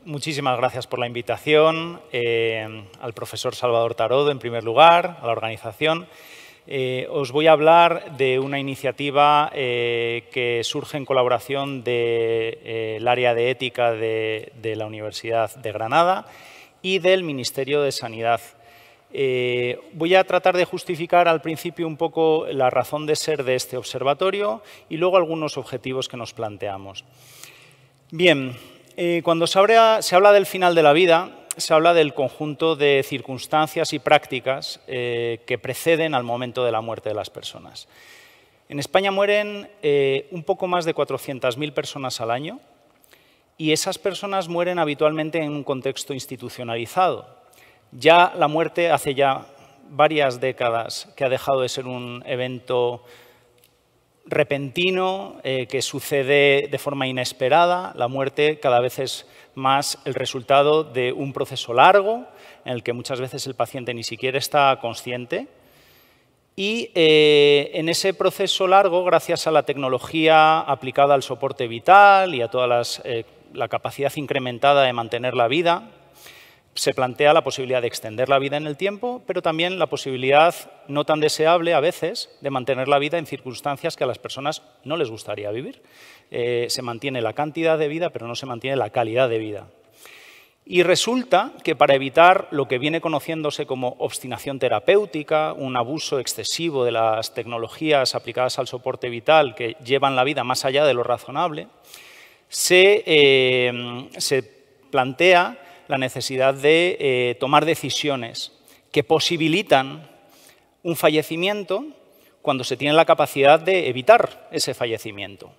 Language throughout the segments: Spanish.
muchísimas gracias por la invitación, al profesor Salvador Tarodo, en primer lugar, a la organización. Os voy a hablar de una iniciativa que surge en colaboración del área de ética de la Universidad de Granada y del Ministerio de Sanidad. Voy a tratar de justificar al principio un poco la razón de ser de este observatorio y luego algunos objetivos que nos planteamos. Bien, cuando se habla del final de la vida, se habla del conjunto de circunstancias y prácticas que preceden al momento de la muerte de las personas. En España mueren un poco más de 400.000 personas al año y esas personas mueren habitualmente en un contexto institucionalizado. Ya la muerte hace ya varias décadas que ha dejado de ser un evento repentino, que sucede de forma inesperada. La muerte cada vez es más el resultado de un proceso largo en el que muchas veces el paciente ni siquiera está consciente. Y en ese proceso largo, gracias a la tecnología aplicada al soporte vital y a toda la capacidad incrementada de mantener la vida, se plantea la posibilidad de extender la vida en el tiempo, pero también la posibilidad no tan deseable a veces de mantener la vida en circunstancias que a las personas no les gustaría vivir. Se mantiene la cantidad de vida, pero no se mantiene la calidad de vida. Y resulta que para evitar lo que viene conociéndose como obstinación terapéutica, un abuso excesivo de las tecnologías aplicadas al soporte vital que llevan la vida más allá de lo razonable, se plantea la necesidad de tomar decisiones que posibilitan un fallecimiento cuando se tiene la capacidad de evitar ese fallecimiento.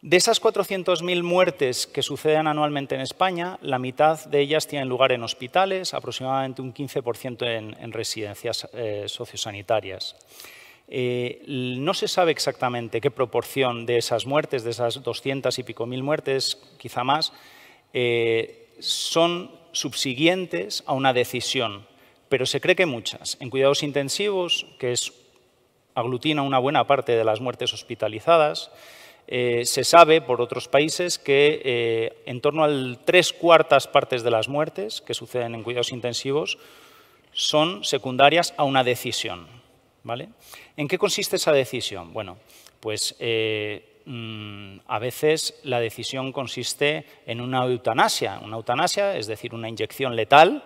De esas 400.000 muertes que suceden anualmente en España, la mitad de ellas tienen lugar en hospitales, aproximadamente un 15% en residencias sociosanitarias. No se sabe exactamente qué proporción de esas muertes, de esas 200 y pico mil muertes, quizá más, son subsiguientes a una decisión, pero se cree que muchas. En cuidados intensivos, que aglutina una buena parte de las muertes hospitalizadas, se sabe por otros países que en torno al 3/4 partes de las muertes que suceden en cuidados intensivos son secundarias a una decisión, ¿vale? ¿En qué consiste esa decisión? Bueno, pues a veces la decisión consiste en una eutanasia. Una eutanasia, es decir, una inyección letal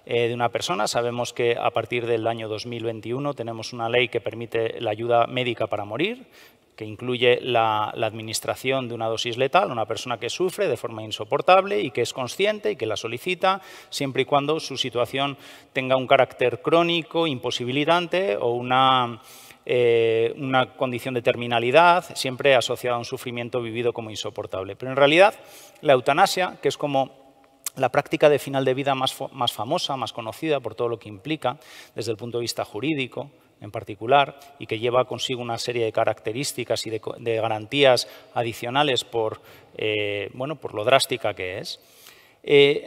de una persona. Sabemos que a partir del año 2021 tenemos una ley que permite la ayuda médica para morir, que incluye la administración de una dosis letal a una persona que sufre de forma insoportable y que es consciente y que la solicita, siempre y cuando su situación tenga un carácter crónico, imposibilitante o una condición de terminalidad, siempre asociada a un sufrimiento vivido como insoportable. Pero en realidad, la eutanasia, que es como la práctica de final de vida más famosa, más conocida por todo lo que implica desde el punto de vista jurídico en particular, y que lleva consigo una serie de características y de garantías adicionales por lo drástica que es,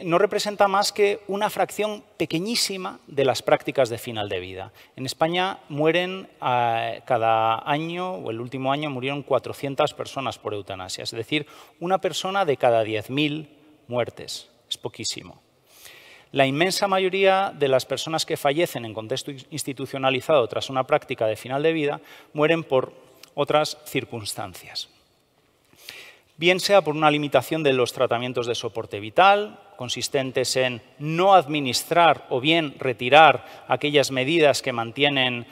no representa más que una fracción pequeñísima de las prácticas de final de vida. En España mueren cada año, o el último año, murieron 400 personas por eutanasia, es decir, una persona de cada 10.000 muertes. Es poquísimo. La inmensa mayoría de las personas que fallecen en contexto institucionalizado tras una práctica de final de vida mueren por otras circunstancias. Bien sea por una limitación de los tratamientos de soporte vital, consistentes en no administrar o bien retirar aquellas medidas que mantienen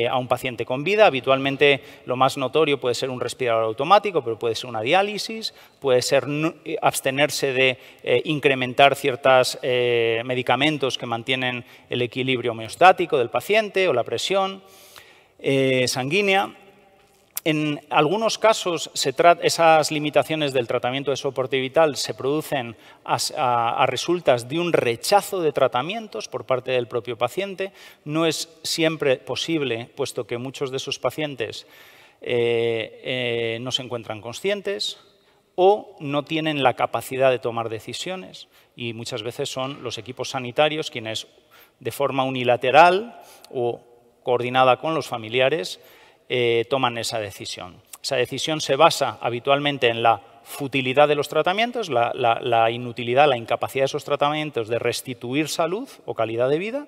a un paciente con vida. Habitualmente lo más notorio puede ser un respirador automático, pero puede ser una diálisis, puede ser abstenerse de incrementar ciertos medicamentos que mantienen el equilibrio homeostático del paciente o la presión sanguínea. En algunos casos, esas limitaciones del tratamiento de soporte vital se producen a resultas de un rechazo de tratamientos por parte del propio paciente. No es siempre posible, puesto que muchos de esos pacientes no se encuentran conscientes o no tienen la capacidad de tomar decisiones, y muchas veces son los equipos sanitarios quienes, de forma unilateral o coordinada con los familiares, toman esa decisión. Esa decisión se basa habitualmente en la futilidad de los tratamientos, la inutilidad, la incapacidad de esos tratamientos de restituir salud o calidad de vida.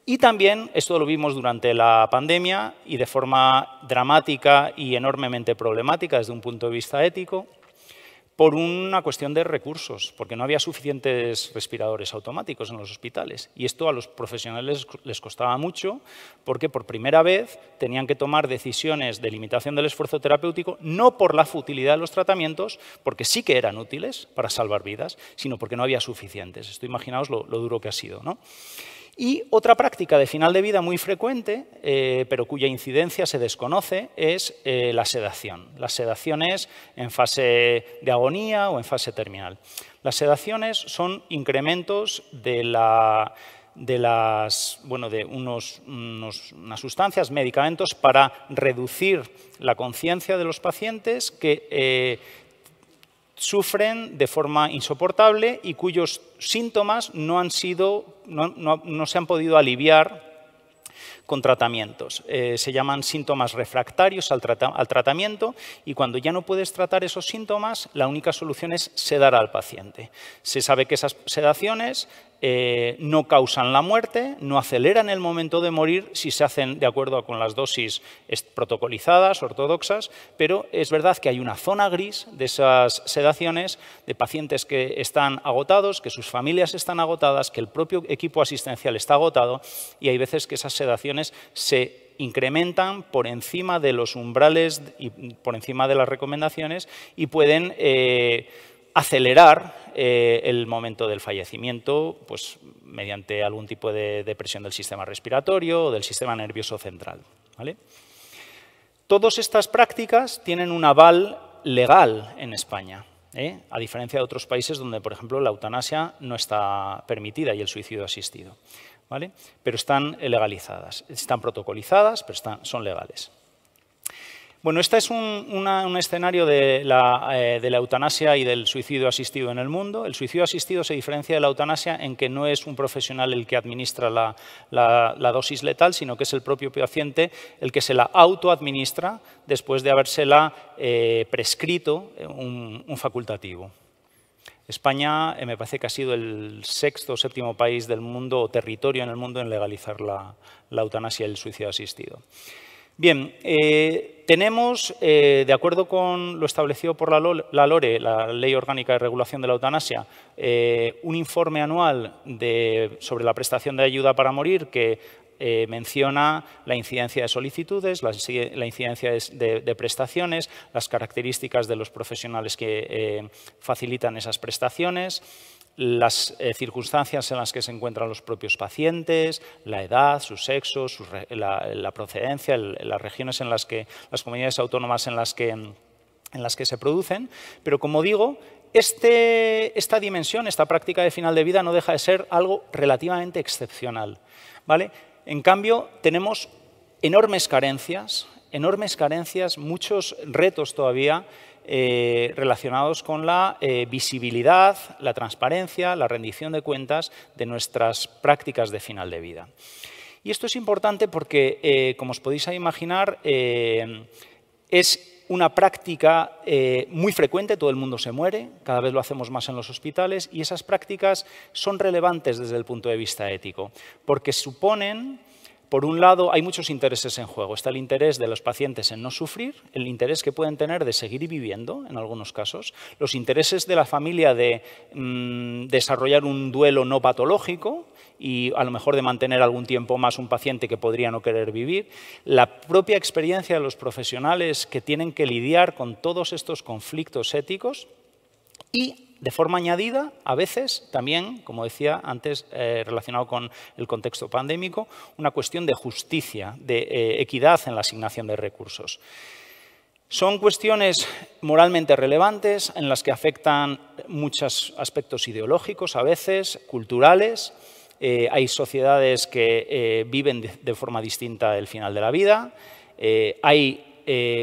Y también, esto lo vimos durante la pandemia y de forma dramática y enormemente problemática desde un punto de vista ético, por una cuestión de recursos, porque no había suficientes respiradores automáticos en los hospitales. Y esto a los profesionales les costaba mucho, porque por primera vez tenían que tomar decisiones de limitación del esfuerzo terapéutico, no por la futilidad de los tratamientos, porque sí que eran útiles para salvar vidas, sino porque no había suficientes. Esto imaginaos lo duro que ha sido, ¿no? Y otra práctica de final de vida muy frecuente, pero cuya incidencia se desconoce, es la sedación. Las sedaciones en fase de agonía o en fase terminal. Las sedaciones son incrementos de unas sustancias, medicamentos para reducir la conciencia de los pacientes que sufren de forma insoportable y cuyos síntomas no se han podido aliviar con tratamientos. Se llaman síntomas refractarios al tratamiento y cuando ya no puedes tratar esos síntomas, la única solución es sedar al paciente. Se sabe que esas sedaciones no causan la muerte, no aceleran el momento de morir si se hacen de acuerdo con las dosis protocolizadas, ortodoxas, pero es verdad que hay una zona gris de esas sedaciones de pacientes que están agotados, que sus familias están agotadas, que el propio equipo asistencial está agotado y hay veces que esas sedaciones se incrementan por encima de los umbrales y por encima de las recomendaciones y pueden acelerar el momento del fallecimiento pues, mediante algún tipo de depresión del sistema respiratorio o del sistema nervioso central, ¿vale? Todas estas prácticas tienen un aval legal en España, a diferencia de otros países donde, por ejemplo, la eutanasia no está permitida y el suicidio asistido, ¿vale? Pero están legalizadas, están protocolizadas, pero son legales. Bueno, este es un escenario de la eutanasia y del suicidio asistido en el mundo. El suicidio asistido se diferencia de la eutanasia en que no es un profesional el que administra la dosis letal, sino que es el propio paciente el que se la autoadministra después de habérsela prescrito un facultativo. España me parece que ha sido el sexto o séptimo país del mundo o territorio en el mundo en legalizar la eutanasia y el suicidio asistido. Bien, tenemos, de acuerdo con lo establecido por la LORE, la Ley Orgánica de Regulación de la Eutanasia, un informe anual sobre la prestación de ayuda para morir que menciona la incidencia de solicitudes, la incidencia de prestaciones, las características de los profesionales que facilitan esas prestaciones, las circunstancias en las que se encuentran los propios pacientes, la edad, su sexo, la procedencia, las regiones en las que, las comunidades autónomas en las que se producen. Pero, como digo, esta dimensión, esta práctica de final de vida no deja de ser algo relativamente excepcional, ¿vale? En cambio, tenemos enormes carencias, muchos retos todavía relacionados con la visibilidad, la transparencia, la rendición de cuentas de nuestras prácticas de final de vida. Y esto es importante porque, como os podéis imaginar, es una práctica muy frecuente, todo el mundo se muere, cada vez lo hacemos más en los hospitales, y esas prácticas son relevantes desde el punto de vista ético, porque suponen, por un lado, hay muchos intereses en juego. Está el interés de los pacientes en no sufrir, el interés que pueden tener de seguir viviendo, en algunos casos, los intereses de la familia de desarrollar un duelo no patológico y a lo mejor de mantener algún tiempo más un paciente que podría no querer vivir, la propia experiencia de los profesionales que tienen que lidiar con todos estos conflictos éticos y, de forma añadida, a veces también, como decía antes, relacionado con el contexto pandémico, una cuestión de justicia, de equidad en la asignación de recursos. Son cuestiones moralmente relevantes en las que afectan muchos aspectos ideológicos, a veces, culturales. Hay sociedades que viven de forma distinta el final de la vida. Hay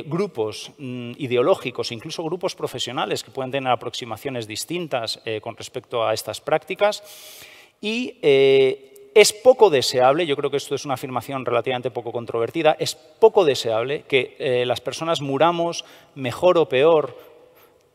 grupos ideológicos, incluso grupos profesionales que pueden tener aproximaciones distintas con respecto a estas prácticas y es poco deseable, yo creo que esto es una afirmación relativamente poco controvertida, es poco deseable que las personas muramos mejor o peor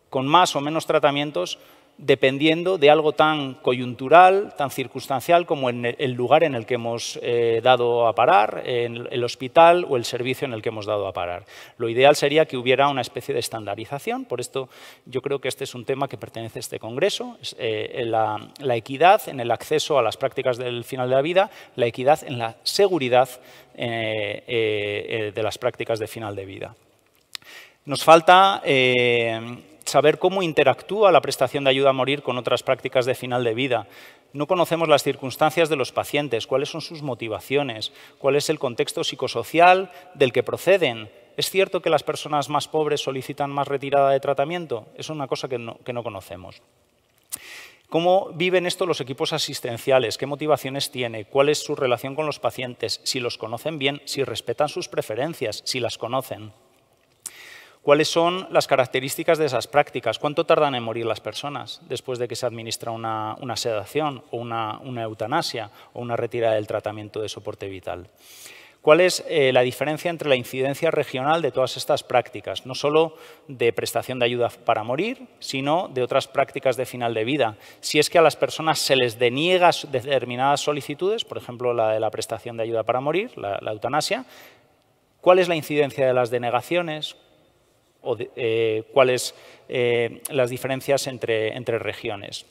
con más o menos tratamientos, dependiendo de algo tan coyuntural, tan circunstancial como en el lugar en el que hemos dado a parar, en el hospital o el servicio en el que hemos dado a parar. Lo ideal sería que hubiera una especie de estandarización, por esto yo creo que este es un tema que pertenece a este congreso, la equidad en el acceso a las prácticas del final de la vida, la equidad en la seguridad de las prácticas de final de vida. Nos falta saber cómo interactúa la prestación de ayuda a morir con otras prácticas de final de vida. No conocemos las circunstancias de los pacientes, cuáles son sus motivaciones, cuál es el contexto psicosocial del que proceden. ¿Es cierto que las personas más pobres solicitan más retirada de tratamiento? Eso es una cosa que no conocemos. ¿Cómo viven esto los equipos asistenciales? ¿Qué motivaciones tiene? ¿Cuál es su relación con los pacientes? Si los conocen bien, si respetan sus preferencias, si las conocen. ¿Cuáles son las características de esas prácticas? ¿Cuánto tardan en morir las personas después de que se administra una sedación o una eutanasia o una retirada del tratamiento de soporte vital? ¿Cuál es la diferencia entre la incidencia regional de todas estas prácticas? No solo de prestación de ayuda para morir, sino de otras prácticas de final de vida. Si es que a las personas se les deniega determinadas solicitudes, por ejemplo, la de la prestación de ayuda para morir, la eutanasia, ¿cuál es la incidencia de las denegaciones? O cuáles las diferencias entre regiones.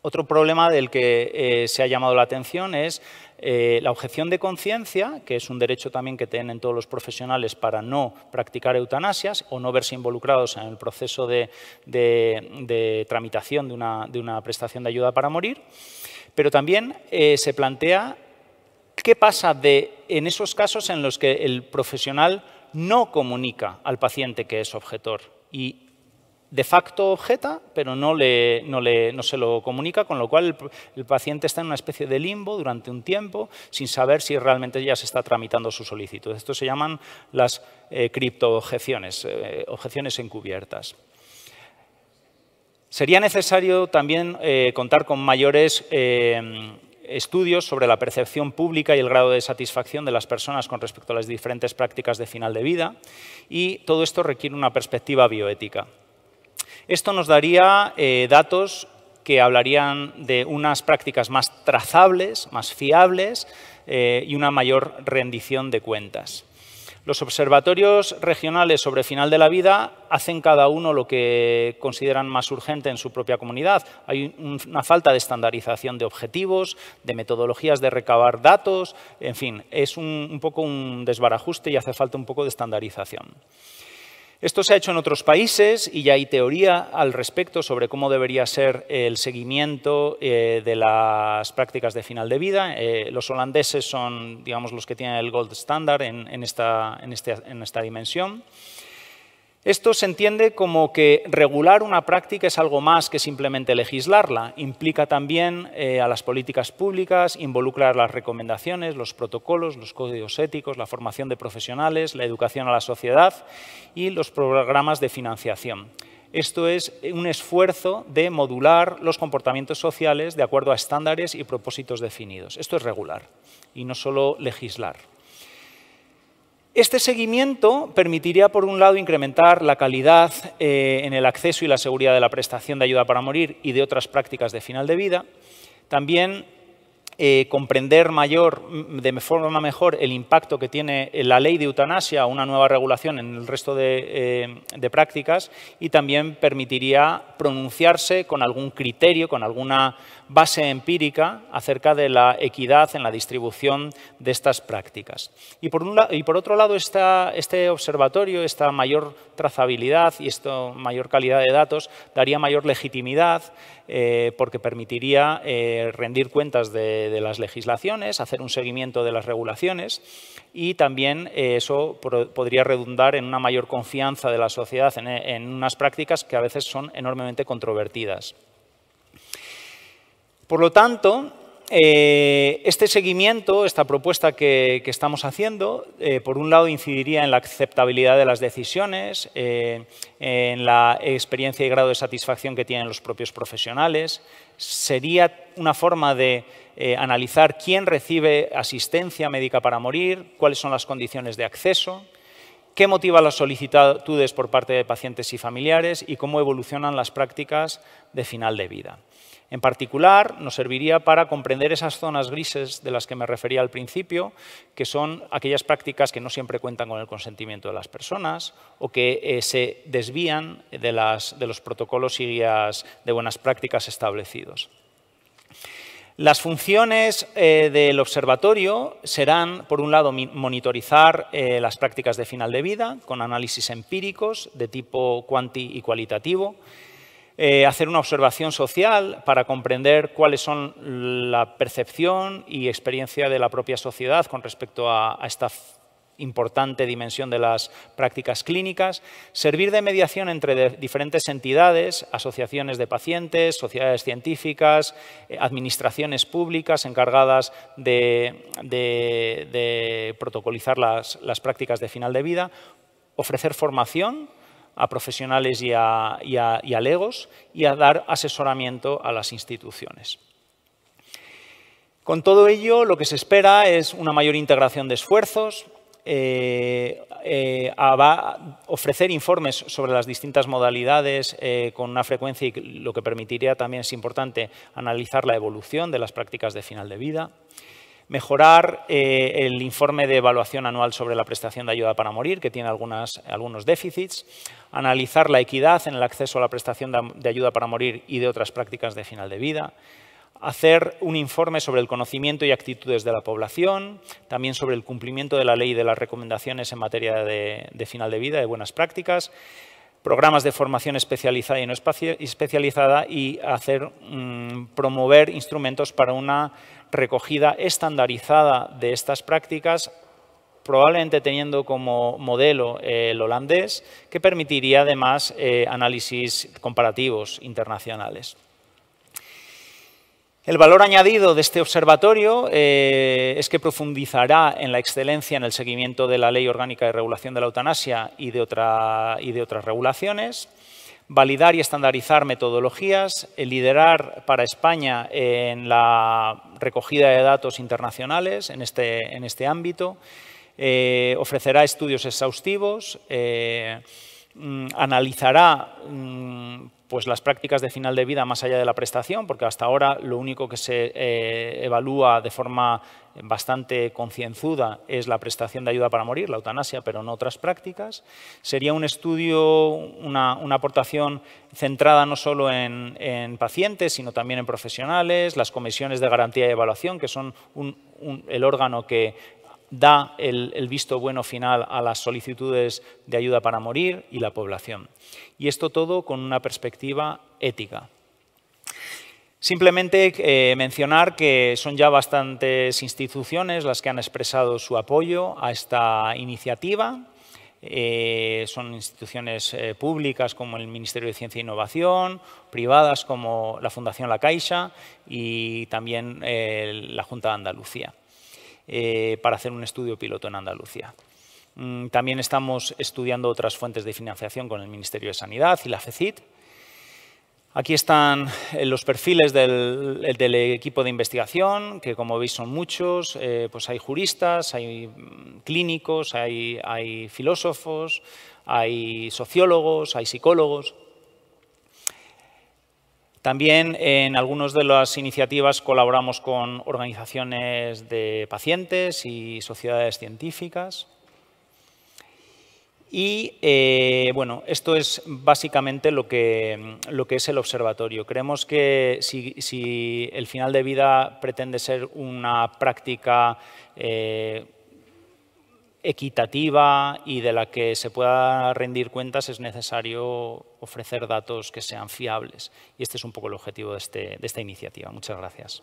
Otro problema del que se ha llamado la atención es la objeción de conciencia, que es un derecho también que tienen todos los profesionales para no practicar eutanasias o no verse involucrados en el proceso de tramitación de una prestación de ayuda para morir. Pero también se plantea qué pasa en esos casos en los que el profesional no comunica al paciente que es objetor y de facto objeta, pero no se lo comunica, con lo cual el paciente está en una especie de limbo durante un tiempo sin saber si realmente ya se está tramitando su solicitud. Esto se llaman las criptoobjeciones, objeciones encubiertas. Sería necesario también contar con mayores estudios sobre la percepción pública y el grado de satisfacción de las personas con respecto a las diferentes prácticas de final de vida, y todo esto requiere una perspectiva bioética. Esto nos daría datos que hablarían de unas prácticas más trazables, más fiables y una mayor rendición de cuentas. Los observatorios regionales sobre final de la vida hacen cada uno lo que consideran más urgente en su propia comunidad. Hay una falta de estandarización de objetivos, de metodologías de recabar datos, en fin, es un poco un desbarajuste y hace falta un poco de estandarización. Esto se ha hecho en otros países y ya hay teoría al respecto sobre cómo debería ser el seguimiento de las prácticas de final de vida. Los holandeses son, digamos, los que tienen el gold standard en esta dimensión. Esto se entiende como que regular una práctica es algo más que simplemente legislarla. Implica también a las políticas públicas, involucra las recomendaciones, los protocolos, los códigos éticos, la formación de profesionales, la educación a la sociedad y los programas de financiación. Esto es un esfuerzo de modular los comportamientos sociales de acuerdo a estándares y propósitos definidos. Esto es regular y no solo legislar. Este seguimiento permitiría, por un lado, incrementar la calidad en el acceso y la seguridad de la prestación de ayuda para morir y de otras prácticas de final de vida. También comprender de forma mejor el impacto que tiene la ley de eutanasia o una nueva regulación en el resto de prácticas, y también permitiría pronunciarse con algún criterio, con alguna base empírica acerca de la equidad en la distribución de estas prácticas. Y por otro lado, este observatorio, esta mayor trazabilidad y esta mayor calidad de datos daría mayor legitimidad porque permitiría rendir cuentas de las legislaciones, hacer un seguimiento de las regulaciones, y también eso podría redundar en una mayor confianza de la sociedad en unas prácticas que a veces son enormemente controvertidas. Por lo tanto, este seguimiento, esta propuesta que estamos haciendo, por un lado incidiría en la aceptabilidad de las decisiones, en la experiencia y grado de satisfacción que tienen los propios profesionales. Sería una forma de analizar quién recibe asistencia médica para morir, cuáles son las condiciones de acceso, qué motiva las solicitudes por parte de pacientes y familiares y cómo evolucionan las prácticas de final de vida. En particular, nos serviría para comprender esas zonas grises de las que me refería al principio, que son aquellas prácticas que no siempre cuentan con el consentimiento de las personas o que se desvían de los protocolos y guías de buenas prácticas establecidos. Las funciones del observatorio serán, por un lado, monitorizar las prácticas de final de vida con análisis empíricos de tipo cuanti y cualitativo, hacer una observación social para comprender cuáles son la percepción y experiencia de la propia sociedad con respecto a esta importante dimensión de las prácticas clínicas, servir de mediación entre diferentes entidades, asociaciones de pacientes, sociedades científicas, administraciones públicas encargadas de protocolizar las prácticas de final de vida, ofrecer formación a profesionales y a legos y a dar asesoramiento a las instituciones. Con todo ello, lo que se espera es una mayor integración de esfuerzos, ofrecer informes sobre las distintas modalidades con una frecuencia y lo que permitiría también, es importante, analizar la evolución de las prácticas de final de vida. Mejorar el informe de evaluación anual sobre la prestación de ayuda para morir, que tiene algunos déficits. Analizar la equidad en el acceso a la prestación de ayuda para morir y de otras prácticas de final de vida. Hacer un informe sobre el conocimiento y actitudes de la población, también sobre el cumplimiento de la ley y de las recomendaciones en materia de final de vida, de buenas prácticas. Programas de formación especializada y no especializada y promover instrumentos para una recogida estandarizada de estas prácticas, probablemente teniendo como modelo el holandés, que permitiría además análisis comparativos internacionales. El valor añadido de este observatorio es que profundizará en la excelencia en el seguimiento de la Ley Orgánica de Regulación de la Eutanasia y de otras regulaciones, validar y estandarizar metodologías, liderar para España en la recogida de datos internacionales en este ámbito, ofrecerá estudios exhaustivos, analizará pues las prácticas de final de vida más allá de la prestación, porque hasta ahora lo único que se evalúa de forma bastante concienzuda es la prestación de ayuda para morir, la eutanasia, pero no otras prácticas. Sería un estudio, una aportación centrada no solo en pacientes, sino también en profesionales, las comisiones de garantía y evaluación, que son el órgano que da el visto bueno final a las solicitudes de ayuda para morir y la población. Y esto todo con una perspectiva ética. Simplemente mencionar que son ya bastantes instituciones las que han expresado su apoyo a esta iniciativa. Son instituciones públicas como el Ministerio de Ciencia e Innovación, privadas como la Fundación La Caixa y también la Junta de Andalucía, para hacer un estudio piloto en Andalucía. También estamos estudiando otras fuentes de financiación con el Ministerio de Sanidad y la FECIT. Aquí están los perfiles del equipo de investigación, que como veis son muchos. Pues hay juristas, hay clínicos, hay filósofos, hay sociólogos, hay psicólogos. También en algunas de las iniciativas colaboramos con organizaciones de pacientes y sociedades científicas. Y bueno, esto es básicamente lo que es el observatorio. Creemos que si el final de vida pretende ser una práctica equitativa y de la que se pueda rendir cuentas, es necesario ofrecer datos que sean fiables. Y este es un poco el objetivo de esta iniciativa. Muchas gracias.